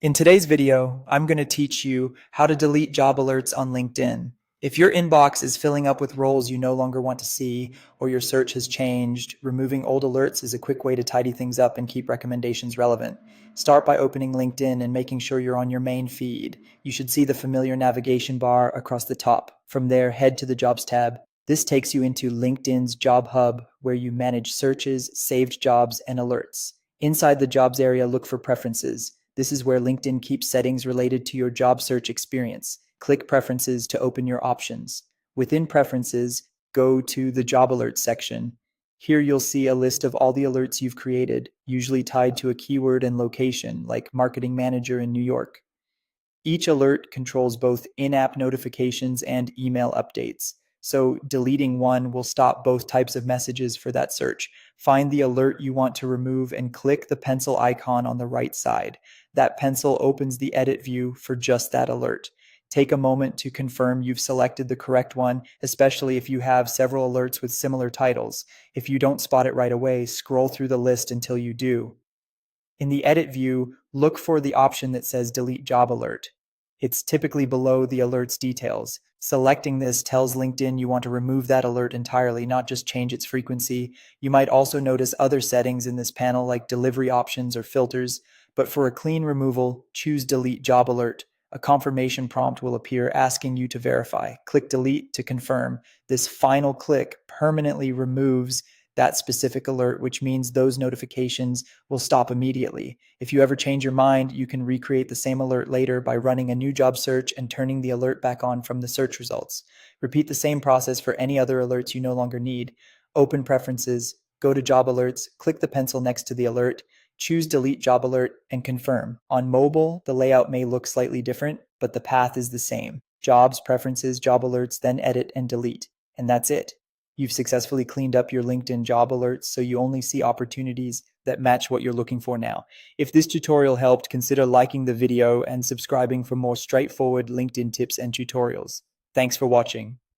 In today's video, I'm going to teach you how to delete job alerts on LinkedIn. If your inbox is filling up with roles you no longer want to see, or your search has changed, removing old alerts is a quick way to tidy things up and keep recommendations relevant. Start by opening LinkedIn and making sure you're on your main feed. You should see the familiar navigation bar across the top. From there, head to the Jobs tab. This takes you into LinkedIn's Job Hub, where you manage searches, saved jobs, and alerts. Inside the Jobs area, look for Preferences. This is where LinkedIn keeps settings related to your job search experience. Click Preferences to open your options. Within Preferences, go to the Job Alerts section. Here you'll see a list of all the alerts you've created, usually tied to a keyword and location, like Marketing Manager in New York. Each alert controls both in-app notifications and email updates. So deleting one will stop both types of messages for that search. Find the alert you want to remove and click the pencil icon on the right side. That pencil opens the edit view for just that alert. Take a moment to confirm you've selected the correct one, especially if you have several alerts with similar titles. If you don't spot it right away, scroll through the list until you do. In the edit view, look for the option that says Delete Job Alert. It's typically below the alert's details. Selecting this tells LinkedIn you want to remove that alert entirely, not just change its frequency. You might also notice other settings in this panel like delivery options or filters, but for a clean removal, choose Delete Job Alert. A confirmation prompt will appear asking you to verify. Click Delete to confirm. This final click permanently removes that specific alert, which means those notifications will stop immediately. If you ever change your mind, you can recreate the same alert later by running a new job search and turning the alert back on from the search results. Repeat the same process for any other alerts you no longer need. Open Preferences, go to Job Alerts, click the pencil next to the alert, choose Delete Job Alert, and confirm. On mobile, the layout may look slightly different, but the path is the same. Jobs, Preferences, Job Alerts, then Edit and Delete. And that's it. You've successfully cleaned up your LinkedIn job alerts so you only see opportunities that match what you're looking for now. If this tutorial helped, consider liking the video and subscribing for more straightforward LinkedIn tips and tutorials. Thanks for watching.